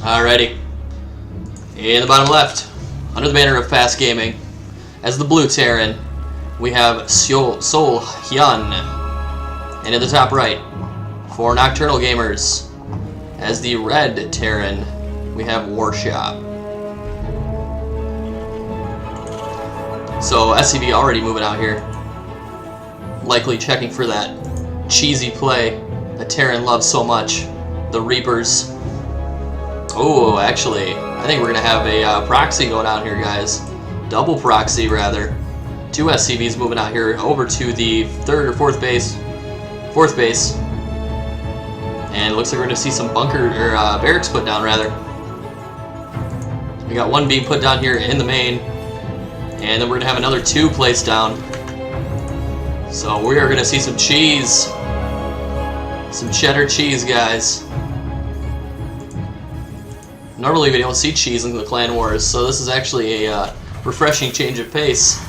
Alrighty. In the bottom left, under the banner of PasT Gaming, as the blue Terran, we have Seoulhyun. And in the top right, for Nocturnal Gamers, as the red Terran, we have Warshop. So SCV already moving out here, likely checking for that cheesy play that Terran loves so much, the Reapers. Oh, actually, I think we're going to have a proxy going out here, guys. Double proxy, rather. 2 SCVs moving out here over to the third or fourth base. Fourth base. And it looks like we're going to see some bunker, or barracks put down, rather. We got one being put down here in the main. And then we're going to have another 2 placed down. So we are going to see some cheese. Some cheddar cheese, guys. Normally we don't see cheese in the Clan Wars, so this is actually a refreshing change of pace.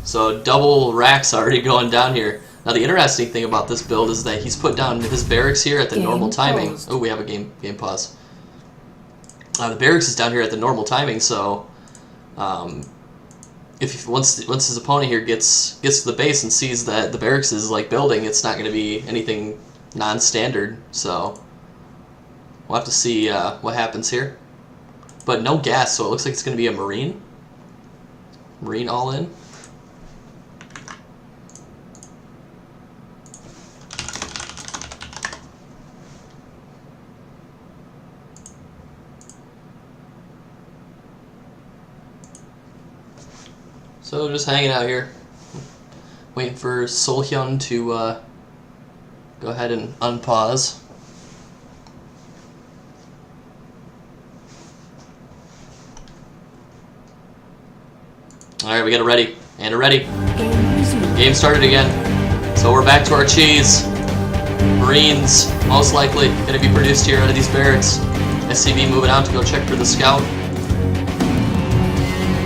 So double racks already going down here. Now the interesting thing about this build is that he's put down his barracks here at the normal timing. Oh, we have a game pause. The barracks is down here at the normal timing, so if once his opponent here gets to the base and sees that the barracks is like building, it's not going to be anything non-standard. So we'll have to see what happens here. But no gas, so it looks like it's going to be a Marine. Marine all in. So just hanging out here, waiting for Seoulhyun to go ahead and unpause. Alright, we got a ready, and a ready. Game started again. So we're back to our cheese. Marines, most likely, going to be produced here out of these barracks. SCV moving out to go check for the scout.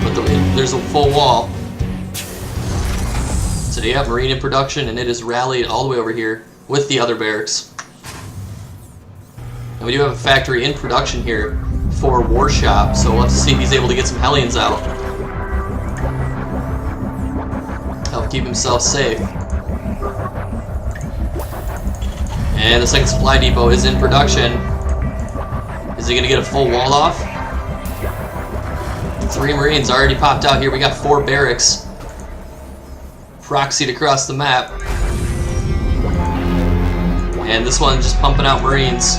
But there's a full wall. So you have Marine in production, and it is rallied all the way over here with the other barracks. And we do have a factory in production here for Warshop, so we'll have to see if he's able to get some Hellions out. Help keep himself safe. And the second supply depot is in production. Is he going to get a full wall off? 3 Marines already popped out here. We got 4 barracks proxied across the map. And this one just pumping out Marines.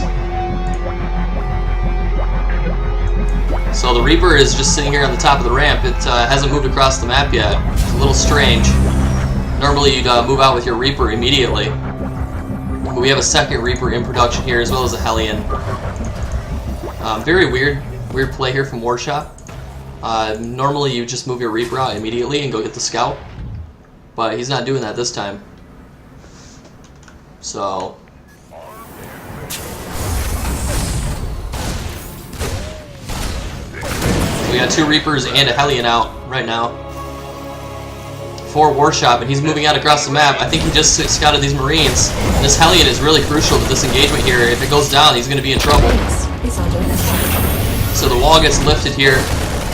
So the Reaper is just sitting here on the top of the ramp. It hasn't moved across the map yet. It's a little strange. Normally you'd move out with your Reaper immediately. But we have a second Reaper in production here, as well as a Hellion. Very weird play here from Warshop. Normally you just move your Reaper out immediately and go get the scout. But he's not doing that this time. So we got 2 Reapers and a Hellion out right now for Warshop, and he's moving out across the map. I think he just scouted these Marines. And this Hellion is really crucial to this engagement here. If it goes down, he's going to be in trouble. So the wall gets lifted here.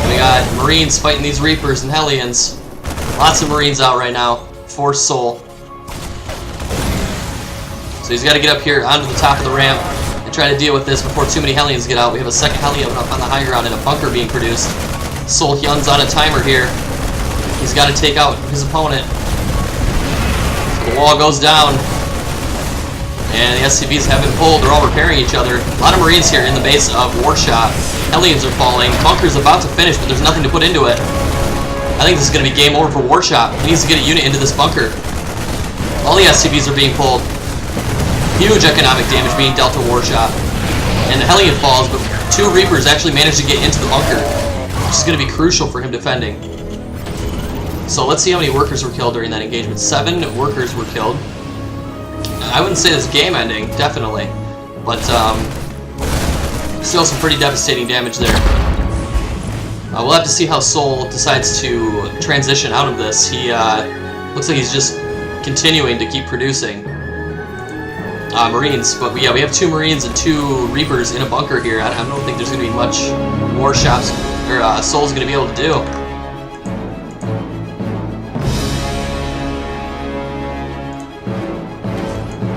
We got Marines fighting these Reapers and Hellions. Lots of Marines out right now for Seoul. So he's got to get up here onto the top of the ramp and try to deal with this before too many Hellions get out. We have a second Hellion up on the high ground and a bunker being produced. Seoulhyun's on a timer here. He's got to take out his opponent. So the wall goes down. And the SCVs have been pulled. They're all repairing each other. A lot of Marines here in the base of Warshop. Hellions are falling. Bunker's about to finish, but there's nothing to put into it. I think this is going to be game over for Warshop. He needs to get a unit into this bunker. All the SCVs are being pulled. Huge economic damage being dealt to Warshop. And the Hellion falls, but 2 Reapers actually managed to get into the bunker, which is going to be crucial for him defending. So let's see how many workers were killed during that engagement. 7 workers were killed. I wouldn't say this game ending, definitely. But still some pretty devastating damage there. We'll have to see how Seoul decides to transition out of this. He looks like he's just continuing to keep producing. Marines. But yeah, we have 2 Marines and 2 Reapers in a bunker here. I don't think there's going to be much Warshops or Soul's going to be able to do.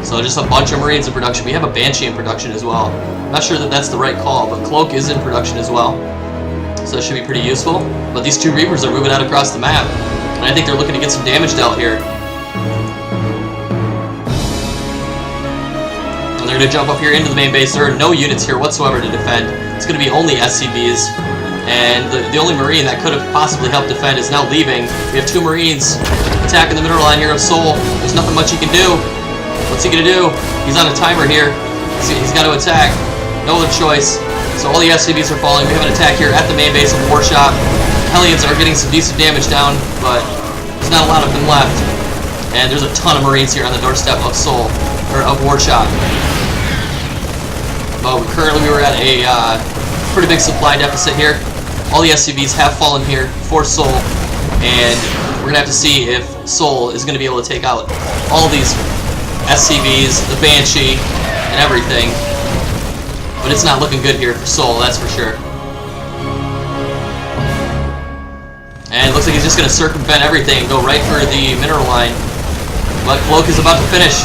So just a bunch of Marines in production. We have a Banshee in production as well. I'm not sure that that's the right call, but Cloak is in production as well. So that should be pretty useful. But these 2 Reapers are moving out across the map. And I think they're looking to get some damage dealt here. And they're going to jump up here into the main base. There are no units here whatsoever to defend. It's going to be only SCVs. And the only Marine that could have possibly helped defend is now leaving. We have 2 Marines attacking the mineral line here of Seoul. There's nothing much he can do. What's he going to do? He's on a timer here. He's got to attack. No other choice. So all the SCVs are falling. We have an attack here at the main base of Warshop. Hellions are getting some decent damage down, but there's not a lot of them left. And there's a ton of Marines here on the doorstep of Seoul, or of Warshop. But currently we were at a pretty big supply deficit here. All the SCVs have fallen here for Seoul, and we're going to have to see if Seoul is going to be able to take out all these SCVs, the Banshee, and everything. But it's not looking good here for Seoul, that's for sure. And it looks like he's just going to circumvent everything and go right for the mineral line. But Cloak is about to finish.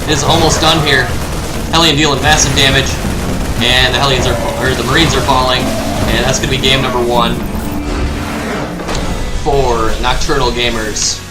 It is almost done here. Hellion dealing massive damage, and the Marines are falling, and that's going to be game number 1 for Nocturnal Gamers.